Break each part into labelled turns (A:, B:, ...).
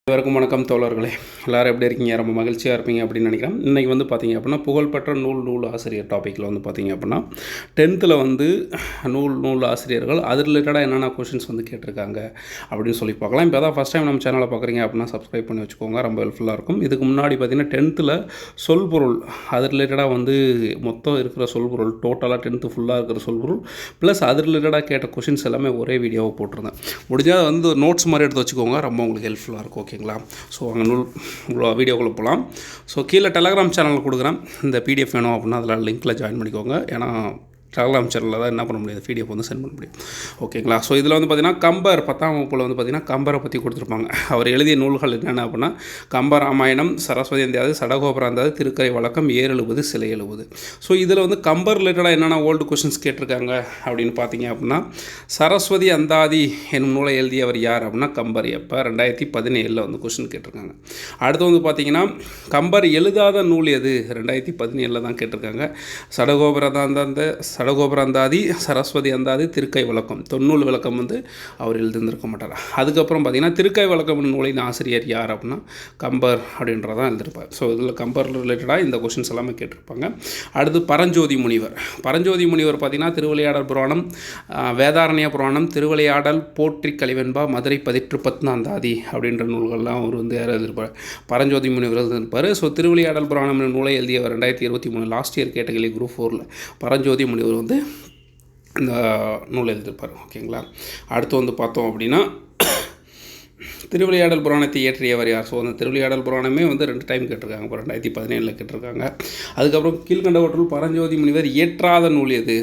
A: அனைவருக்கும் வணக்கம் தோழர்களே. எல்லோரும் எப்படி இருக்கீங்க? ரொம்ப மகிழ்ச்சியாக இருப்பீங்க அப்படின்னு நினைக்கிறேன். இன்றைக்கி வந்து பார்த்திங்க அப்படின்னா புகழ்பெற்ற நூல் ஆசிரியர் டாப்பிக்கில் வந்து பார்த்திங்க அப்படின்னா 10th வந்து நூல் ஆசிரியர்கள் அது ரிலேட்டடாக என்னென்ன கொஷின்ஸ் வந்து கேட்டிருக்காங்க அப்படின்னு சொல்லி பார்க்கலாம். இப்போ தான் ஃபஸ்ட் டைம் நம்ம சேனலை பார்க்குறீங்க அப்படின்னா சப்ஸ்கிரைப் பண்ணி வச்சுக்கோங்க, ரொம்ப ஹெல்ப்ஃபுல்லாக இருக்கும். இதுக்கு முன்னாடி பார்த்திங்கன்னா 10th சொல்பொருள் அது ரிலேட்டடாக வந்து மொத்தம் இருக்கிற சொல்பொருள் டோட்டலாக 10th ஃபுல்லாக இருக்கிற சொல்பொருள் ப்ளஸ் அது ரிலேட்டடாக கேட்ட கொஷின்ஸ் எல்லாமே ஒரே வீடியோவை போட்டிருந்தேன். முடிஞ்சால் வந்து நோட்ஸ் மாதிரி எடுத்து வச்சுக்கோங்க, ரொம்ப உங்களுக்கு ஹெல்ப்ஃபுல்லாக இருக்கும். ஓகேங்களா? ஸோ அங்கே வீடியோக்குள்ளே போகலாம். ஸோ கீழே டெலகிராம் சேனல் கொடுக்குறேன். இந்த பிடிஎஃப் வேணும் அப்படின்னா அதில் லிங்க்கில் ஜாயின் பண்ணிக்கோங்க. ஏன்னா டெலகிராம் சேனலில் தான் என்ன பண்ண முடியாது, பிடிஎஃப் வந்து சென்ட் பண்ண முடியும். ஓகேங்களா? ஸோ இதில் வந்து பார்த்திங்கன்னா கம்பர் 10ஆம் வகுப்பில் வந்து பார்த்திங்கன்னா கம்பரை பற்றி கொடுத்துருப்பாங்க. அவர் எழுதிய நூல்கள் என்னென்ன அப்படின்னா கம்பராமாயணம், சரஸ்வதி அந்தாதி, சடகோபராந்தாதி, திருக்கரை வழக்கம், ஏர் எழுபது, சிலை எழுபது. ஸோ இதில் வந்து கம்பர் ரிலேட்டடாக என்னென்ன ஓல்டு கொஷின்ஸ் கேட்டிருக்காங்க அப்படின்னு பார்த்தீங்க அப்படின்னா சரஸ்வதி அந்தாதி என்னும் நூலை எழுதியவர் யார் அப்படின்னா கம்பர். எப்போ 2017 வந்து கொஷின் கேட்டிருக்காங்க. அடுத்து வந்து பார்த்திங்கன்னா கம்பர் எழுதாத நூல் எது 2017 தான் கேட்டிருக்காங்க. சடகோபராந்தாதி, சரஸ்வதி அந்தாதி, திருக்கை விளக்கம், தொன்னூல் விளக்கம் வந்து அவர் எழுதியிருந்திருக்க மாட்டார். அதுக்கப்புறம் பார்த்திங்கன்னா திருக்கை விளக்கம் நூலின் ஆசிரியர் யார் அப்படின்னா கம்பர் அப்படின்றதான் எழுதியிருப்பார். ஸோ இதில் கம்பர் ரிலேட்டடாக இந்த கொஷின்ஸ் எல்லாமே கேட்டிருப்பாங்க. அடுத்து பரஞ்சோதி முனிவர் பார்த்திங்கன்னா திருவிளையாடல் புராணம், வேதாரண்ய புராணம், திருவிளையாடல், போற்றி கலிவெண்பா, மதுரை பதிற்று 14 அப்படின்ற நூல்கள்லாம் அவர் வந்து யார் எழுதியிருப்பார்? பரஞ்சோதி முனிவர் எழுதியிருப்பார். ஸோ திருவிளையாடல் புராணம் நூலை எழுதியவர் 2023 last year category group 4 Paranjothi முனிவர் வந்து இந்த நூல் எழுதியிருப்பார். ஓகேங்களா? அடுத்து வந்து பார்த்தோம் அப்படின்னா திருவிளையாடல் புராணத்தை இயற்றியவர் யார்? ஸோ அந்த திருவிளையாடல் புராணமே வந்து 2 டைம் கேட்டிருக்காங்க. இப்போ 2017 கேட்டிருக்காங்க. அதுக்கப்புறம் கீழ்கண்டவற்றுள் பரஞ்சோதி முனிவர் இயற்றாத நூல் எது?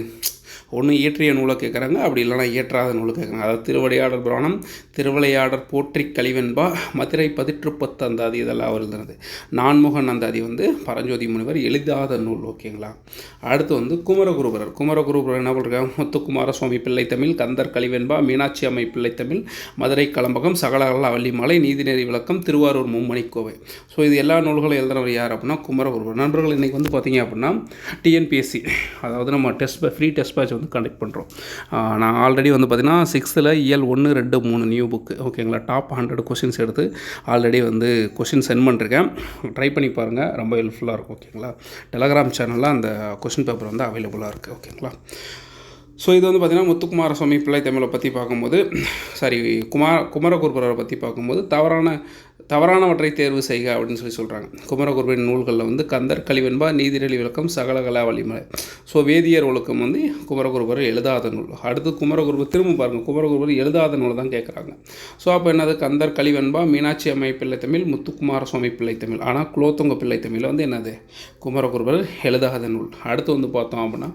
A: ஒன்று இயற்றிய நூலை கேட்குறாங்க, அப்படி இல்லைனா இயற்றாத நூலை கேட்குறாங்க. அதாவது திருவிளையாடல் புராணம், திருவிளையாடல், போற்றி கலிவெண்பா, மதுரை பதிற்று 10 அந்தாதி இதெல்லாம் அவர் எழுதுனது. நான்முகன் அந்தாதி வந்து பரஞ்சோதி முனிவர் எழுதாத நூல். ஓகேங்களா? அடுத்து வந்து குமரகுருபரர் என்ன பண்ணுறாங்க? முத்துக்குமார சுவாமி பிள்ளைத்தமிழ், கந்தர் கலிவெண்பா, மீனாட்சி அம்மை பிள்ளைத்தமிழ், மதுரை கலம்பகம், சகலகலா வள்ளிமாலை, நீதிநெறி விளக்கம், திருவாரூர் மும்மணிக்கோவை. ஸோ இது எல்லா நூல்களும் எழுதுனவர் யார் அப்படின்னா குமரகுருபரர். நண்பர்கள் இன்றைக்கி வந்து பார்த்திங்க அப்படின்னா டிஎன்பிஎஸ்சி அதாவது நம்ம ஃப்ரீ டெஸ்ட் பேட்ச் வந்து கண்டக்ட் பண்ணுறோம். நான் ஆல்ரெடி வந்து பார்த்திங்கன்னா 6th இயல் 1, 2, 3 நியூ புக்கு. ஓகேங்களா? டாப் 100 கொஷின்ஸ் எடுத்து ஆல்ரெடி வந்து கொஷின் சென்ட் பண்ணிருக்கேன். ட்ரை பண்ணி பாருங்கள், ரொம்ப ஹெல்ப்ஃபுல்லாக இருக்கும். ஓகேங்களா? டெலகிராம் சேனலில் அந்த கொஷின் பேப்பர் வந்து அவைலபிளாக இருக்குது. ஓகேங்களா? ஸோ இது வந்து பார்த்திங்கன்னா முத்துக்குமார சுவாமி பிள்ளை தமிழை பற்றி பார்க்கும்போது குமரகுருபரரை பற்றி பார்க்கும்போது தவறானவற்றை தேர்வு செய்க அப்படின்னு சொல்கிறாங்க. குமரகுருபரின் நூல்களில் வந்து கந்தர் கலிவெண்பா, நீதிநெறி விளக்கம், சகலகலா வள்ளிமலை. ஸோ வேதியர் ஒழுக்கம் வந்து குமரகுருபர் எழுதாத நூல். அடுத்து குமரகுருபர் திரும்ப பாருங்கள், குமரகுருபர் எழுதாத நூலை தான் கேட்குறாங்க. ஸோ அப்போ என்னது? கந்தர் கலிவெண்பா, மீனாட்சி அம்மை பிள்ளைத்தமிழ், முத்துக்குமார சுவாமி பிள்ளைத்தமிழ். ஆனால் குலோத்துங்க பிள்ளைத்தமிழ் வந்து என்னது? குமரகுருபர் எழுதாத நூல். அடுத்து வந்து பார்த்தோம் அப்படின்னா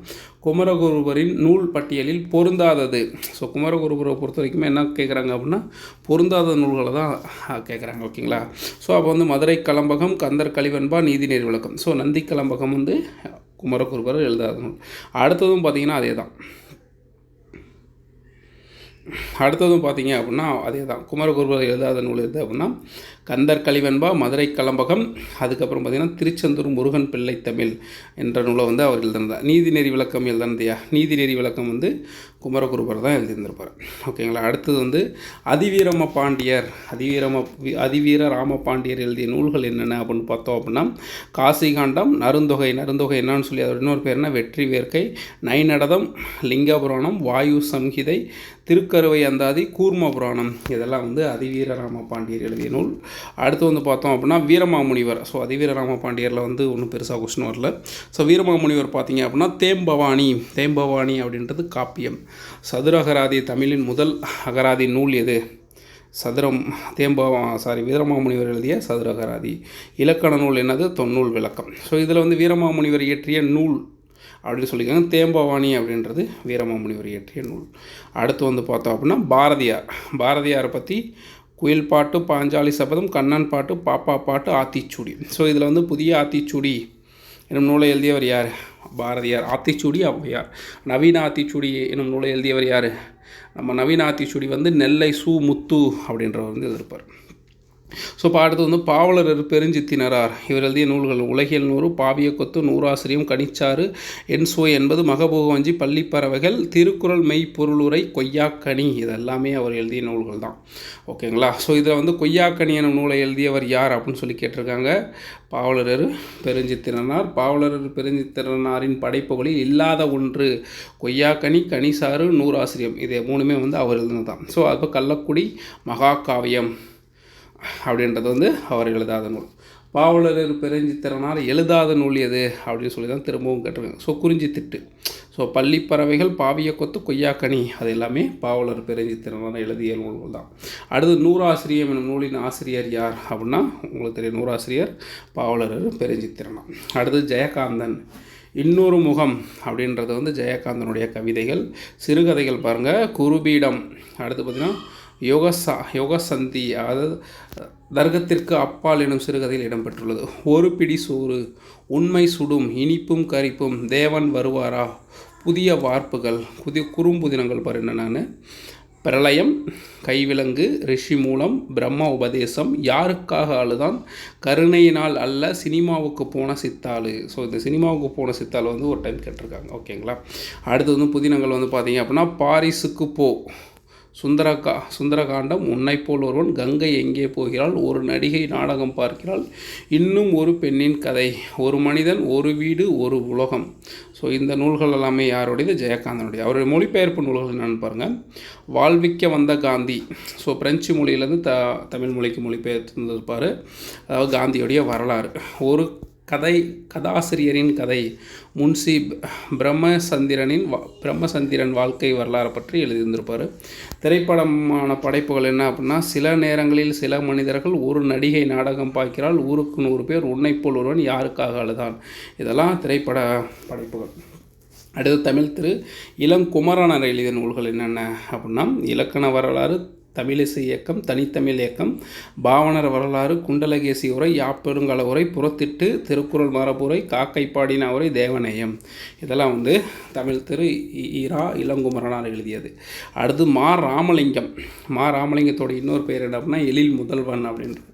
A: குமரகுருபரின் நூல் பட்டியலில் பொருந்தாதது. ஸோ குமரகுருபரை பொறுத்த வரைக்கும் என்ன கேட்குறாங்க அப்படின்னா பொருந்தாத நூல்களை தான் கேட்குறாங்க. ஓகேங்களா? ஸோ அப்போ வந்து மதுரை கலம்பகம், கந்தர் கலிவெண்பா, நீதிநெறி விளக்கம். ஸோ நந்தி கலம்பகம் வந்து குமரகுருபர் எழுதாத நூல். அடுத்ததும் பார்த்திங்கன்னா அதே தான். அடுத்ததும் பார்த்திங்க அப்படின்னா அதே தான். குமரகுருபர் எழுதாத நூல் எது அப்படின்னா கந்தர் கலிவெண்பா, மதுரை கலம்பகம், அதுக்கப்புறம் பார்த்திங்கன்னா திருச்செந்தூர் முருகன் பிள்ளை தமிழ் என்ற நூலை வந்து அவர் எழுதியிருந்தார். நீதிநெறி விளக்கம் எழுதினதையா? நீதிநெறி விளக்கம் வந்து குமரகுருபர் தான் எழுதியிருந்திருப்பார். ஓகேங்களா? அடுத்தது வந்து அதிவீர ராமபாண்டியர் எழுதிய நூல்கள் என்னென்ன அப்படின்னு பார்த்தோம் அப்படின்னா காசிகாண்டம், நருந்தொகை என்னன்னு சொல்லி அதோட இன்னொரு பேர் என்ன? வெற்றி வேர்க்கை, நைநடதம், லிங்க புராணம், வாயு சம்ஹிதை, திருக்கருவை அந்தாதி, கூர்ம புராணம் இதெல்லாம் வந்து அதிவீர ராமபாண்டியர் எழுதிய நூல். அடுத்து வந்து பார்த்தோம் அப்படின்னா வீரமாமுனிவர். ஸோ அதிவீர ராமபாண்டியரில் வந்து ஒன்றும் பெருசாக கொஸ்டின் வரல. ஸோ வீரமாமுனிவர் பார்த்திங்க அப்படின்னா தேம்பவாணி அப்படின்றது காப்பியம். சதுரகராதி தமிழின் முதல் அகராதி நூல் எது? வீரமாமுனிவர் எழுதிய சதுரகராதி. இலக்கண நூல் என்னது? தொன்னூல் விளக்கம். ஸோ இதில் வந்து வீரமாமுனிவர் இயற்றிய நூல் அப்படின்னு சொல்லியிருக்காங்க. தேம்பவாணி அப்படின்றது வீரமாமுனிவர் இயற்றிய நூல். அடுத்து வந்து பார்த்தோம் அப்படின்னா பாரதியாரை பற்றி குயில் பாட்டு, பாஞ்சாலி சபதம், கண்ணன் பாட்டு, பாப்பா பாட்டு, ஆத்திச்சூடி. ஸோ இதில் வந்து புதிய ஆத்திச்சூடி என்னும் நூலை எழுதியவர் யார்? பாரதியார். ஆத்திச்சூடி ஔவையார். நவீன ஆத்திச்சூடி என்னும் நூலை எழுதியவர் யார்? நம்ம நவீன ஆத்திச்சூடி வந்து நெல்லை சு முத்து அப்படின்றவர் வந்து எழுதியிருப்பார். ஸோ இப்போ அடுத்து வந்து பாவலர் பெருஞ்சித்தினரார் இவர் எழுதிய நூல்கள் உலகியல் 100, பாவிய கொத்து, நூறாசிரியம், கனிச்சாறு, என்சோ என்பது, மகபோகவஞ்சி, பள்ளிப்பறவைகள், திருக்குறள், மெய்ப்பொருளுரை, கொய்யாக்கனி இதெல்லாமே அவர் எழுதிய நூல்கள் தான். ஓகேங்களா. ஸோ இதில் வந்து கொய்யாக்கனி எனும் நூலை எழுதியவர் யார் அப்படின்னு சொல்லி கேட்டிருக்காங்க. பாவலர் பெருஞ்சித்திரனார். பாவலர் பெருஞ்சித்திரனாரின் படைப்புகளில் இல்லாத ஒன்று கொய்யாக்கனி, கனிசாறு, நூறாசிரியம் இது 3மே வந்து அவர் எழுதினது தான். ஸோ அப்போ கள்ளக்குடி மகாகாவியம் அப்படின்றது வந்து அவர் எழுதாத நூல். பாவலர் பெருஞ்சித்திரனார் எழுதாத நூல் எது அப்படின்னு சொல்லி தான் திரும்பவும் கேட்டிருக்காங்க. ஸோ குறிஞ்சித்திட்டு. ஸோ பள்ளிப்பறவைகள், பாவிய கொத்து, கொய்யாக்கனி அது எல்லாமே பாவலர் பெருஞ்சித்திரனார் எழுதிய நூல்கள் தான். அடுத்து நூறாசிரியம் எனும் நூலின் ஆசிரியர் யார் அப்படின்னா உங்களுக்கு தெரியும், நூறாசிரியர் பாவலர் பெருஞ்சித்திரனார். அடுத்து ஜெயகாந்தன் இன்னொரு முகம் அப்படின்றது வந்து ஜெயகாந்தனுடைய கவிதைகள், சிறுகதைகள் பாருங்கள். குருபீடம், அடுத்து பார்த்திங்கன்னா யோகசந்தி அதாவது தர்க்கத்திற்கு அப்பால் எனும் சிறுகதையில் இடம்பெற்றுள்ளது. ஒரு பிடி சோறு, உண்மை சுடும், இனிப்பும் கரிப்பும், தேவன் வருவாரா, புதிய வார்ப்புகள், குறும்புதினங்கள் பாரு என்னென்னு, பிரளயம், கைவிலங்கு, ரிஷி மூலம், பிரம்ம உபதேசம், யாருக்காக அழுதான், கருணையினால் அல்ல, சினிமாவுக்கு போன சித்தாளு. ஸோ இந்த சினிமாவுக்கு போன சித்தாள் வந்து ஒரு டைம் கேட்டிருக்காங்க. ஓகேங்களா. அடுத்து வந்து புதினங்கள் வந்து பார்த்திங்க அப்படின்னா பாரிஸுக்கு போ, சுந்தரகாண்டம், உன்னை போல் ஒருவன், கங்கை எங்கே போகிறாள், ஒரு நடிகை நாடகம் பார்க்கிறாள், இன்னும் ஒரு பெண்ணின் கதை, ஒரு மனிதன், ஒரு வீடு, ஒரு உலகம். ஸோ இந்த நூல்கள் எல்லாமே யாருடையது, ஜெயகாந்தனுடைய. அவருடைய மொழிபெயர்ப்பு நூல்கள் என்னென்னு பாருங்கள். வாழ்விக்க வந்த காந்தி, ஸோ பிரெஞ்சு மொழியிலேருந்து தமிழ் மொழிக்கு மொழிபெயர்த்துருப்பார். அதாவது காந்தியுடைய வரலாறு. ஒரு கதாசிரியரின் கதை, முன்சி பிரம்மசந்திரன் வாழ்க்கை வரலாறு பற்றி எழுதியிருந்திருப்பார். திரைப்படமான படைப்புகள் என்ன அப்படின்னா, சில நேரங்களில் சில மனிதர்கள், ஒரு நடிகை நாடகம் பார்க்கிறாள், ஊருக்கு 100 பேர், உன்னை போல் ஒருவன், யாருக்காக அழுதான். இதெல்லாம் திரைப்பட படைப்புகள். அடுத்து தமிழ் திரு இளங்குமரனர் எழுதிய நூல்கள் என்னென்ன அப்படின்னா இலக்கண வரலாறு, தமிழிசை இயக்கம், தனித்தமிழ் இயக்கம், பாவனர் வரலாறு, குண்டலகேசி உரை, யாப்பெருங்கல உரை, புறத்திட்டு, திருக்குறள் மரபுரை, காக்கை பாடின உரை, தேவநேயம் இதெல்லாம் வந்து தமிழ் திரு இளங்குமரனார் எழுதியது. அடுத்து ராமலிங்கத்தோட இன்னொரு பெயர் என்ன அப்படின்னா எழில் முதல்வன் அப்படின்றது.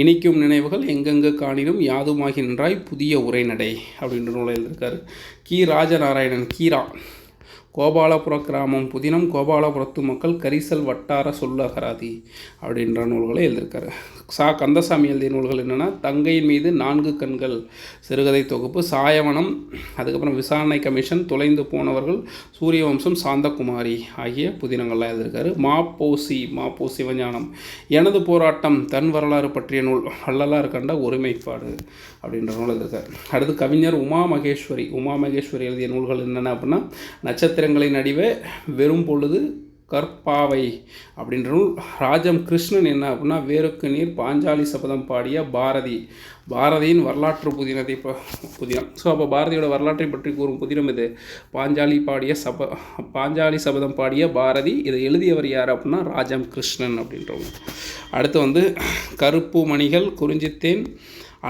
A: இனிக்கும் நினைவுகள், எங்கெங்கு காணினும், யாதுமாகி நின்றாய், புதிய உரைநடை அப்படின்ற நூலை எழுதியிருக்காரு. ராஜநாராயணன் கீரா, கோபாலபுர கிராமம் புதினம், கோபாலபுரத்து மக்கள், கரிசல் வட்டார சொல்லகராதி அப்படின்ற நூல்களை எழுதியிருக்காரு. கந்தசாமி எழுதிய நூல்கள் என்னென்னா தங்கையின் மீது 4 கண்கள் சிறுகதை தொகுப்பு, சாயவனம், அதுக்கப்புறம் விசாரணை கமிஷன், தொலைந்து போனவர்கள், சூரியவம்சம், சாந்தகுமாரி ஆகிய புதினங்கள்லாம் எழுதியிருக்காரு. மாப்போசி சிவஞானம், எனது போராட்டம், தன் வரலாறு பற்றிய நூல், வள்ளலார் கண்ட ஒருமைப்பாடு அப்படின்ற நூல் எழுதியிருக்காரு. அடுத்து கவிஞர் உமா மகேஸ்வரி எழுதிய நூல்கள் என்னென்ன அப்படின்னா நட்சத்திரங்களை நடிவே, வெறும் பொழுது, கற்பாவை அப்படின்ற நூல். ராஜம் கிருஷ்ணன் என்ன அப்படின்னா வேருக்கு நீர், பாஞ்சாலி சபதம் பாடிய பாரதியின் வரலாற்று புதினம். ஸோ அப்போ பாரதியோட வரலாற்றை பற்றி கூறும் புதினம் இது. பாஞ்சாலி சபதம் பாடிய பாரதி. இதை எழுதியவர் யார் அப்படின்னா ராஜம் கிருஷ்ணன் அப்படின்றவங்க. அடுத்து வந்து கருப்பு மணிகள், குறிஞ்சித்தேன்,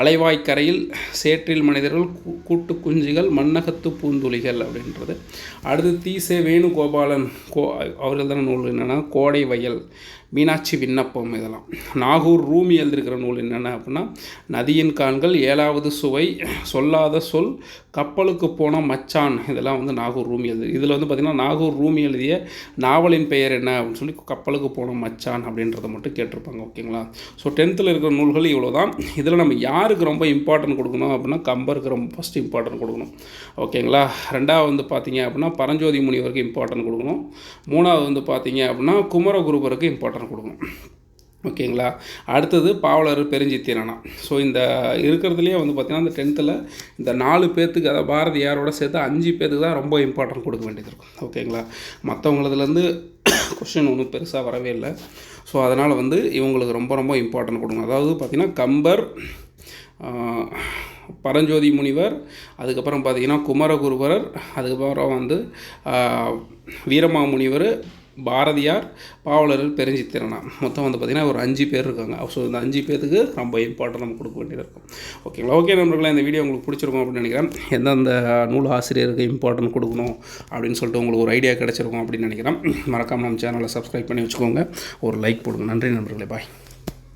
A: அலைவாய்க்கரையில், சேற்றில் மனிதர்கள், கூட்டு குஞ்சுகள், மண்ணகத்து பூந்துளிகள் அப்படின்றது. அடுத்து தீசே வேணுகோபாலன் அவர்கள் தான நூல் என்னென்னா கோடை வயல், மீனாட்சி விண்ணப்பம் இதெல்லாம். நாகூர் ரூமி எழுதியிருக்கிற நூல் என்னென்ன அப்படின்னா நதியின் கான்கள், 7வது சுவை, சொல்லாத சொல், கப்பலுக்கு போன மச்சான் இதெல்லாம் வந்து நாகூர் ரூமி இதில் வந்து பார்த்திங்கன்னா நாகூர் ரூமி எழுதிய நாவலின் பெயர் என்ன அப்படின்னு சொல்லி கப்பலுக்கு போன மச்சான் அப்படின்றத மட்டும் கேட்டிருப்பாங்க. ஓகேங்களா. ஸோ 10th இருக்கிற நூல்கள் இவ்வளோ தான். இதில் நம்ம யாருக்கு ரொம்ப இம்பார்ட்டன்ட் கொடுக்கணும் அப்படின்னா கம்பருக்கு ரொம்ப ஃபஸ்ட் இம்பார்ட்டன்ட் கொடுக்கணும். ஓகேங்களா. 2வது வந்து பார்த்திங்க அப்படின்னா பரஞ்சோதி முனிவருக்கு இம்பார்ட்டன்ட் கொடுக்கணும். 3வது வந்து பார்த்திங்க அப்படின்னா குமரகுருபருக்கு இம்பார்ட்டன்ட் கொடுக்கணும். ஓகேங்களா. அடுத்தது பாவலர் பெருஞ்சித்திரனா. ஸோ இந்த இருக்கிறதுலேயே வந்து பார்த்திங்கன்னா இந்த 10th இந்த 4 பேர்த்துக்கு, அதாவது பாரதியாரோட சேர்த்து 5 பேர்த்துக்கு தான் ரொம்ப இம்பார்ட்டன்ட் கொடுக்க வேண்டியது இருக்கும். ஓகேங்களா. மற்றவங்களதுலேருந்து கொஷின் ஒன்றும் பெருசாக வரவே இல்லை. ஸோ அதனால் வந்து இவங்களுக்கு ரொம்ப ரொம்ப இம்பார்ட்டன்ட் கொடுக்கணும். அதாவது பார்த்திங்கன்னா கம்பர், பரஞ்சோதி முனிவர், அதுக்கப்புறம் பார்த்திங்கன்னா குமரகுருபரர், அதுக்கப்புறம் வந்து வீரமாமுனிவர், பாரதியார், பாவலர் பெருஞ்சித்திரனா. மொத்தம் வந்து பார்த்திங்கன்னா ஒரு 5 பேர் இருக்காங்க. ஸோ இந்த 5 பேருக்கு ரொம்ப இம்பார்ட்டன்ட் நம்ம கொடுக்க வேண்டியது இருக்கும். ஓகேங்களா. ஓகே நண்பர்களே, இந்த வீடியோ உங்களுக்கு பிடிச்சிருக்கும் அப்படின்னு நினைக்கிறேன். எந்தெந்த நூல் ஆசிரியருக்கு இம்பார்ட்டன்ட் கொடுக்கணும் அப்படின்னு சொல்லிட்டு உங்களுக்கு ஒரு ஐடியா கிடச்சிருக்கும் அப்படின்னு நினைக்கிறேன். மறக்காமல் நம்ம சேனலை சப்ஸ்கிரைப் பண்ணி வச்சுக்கோங்க, ஒரு லைக் போடுங்க. நன்றி நண்பர்களே, பாய்.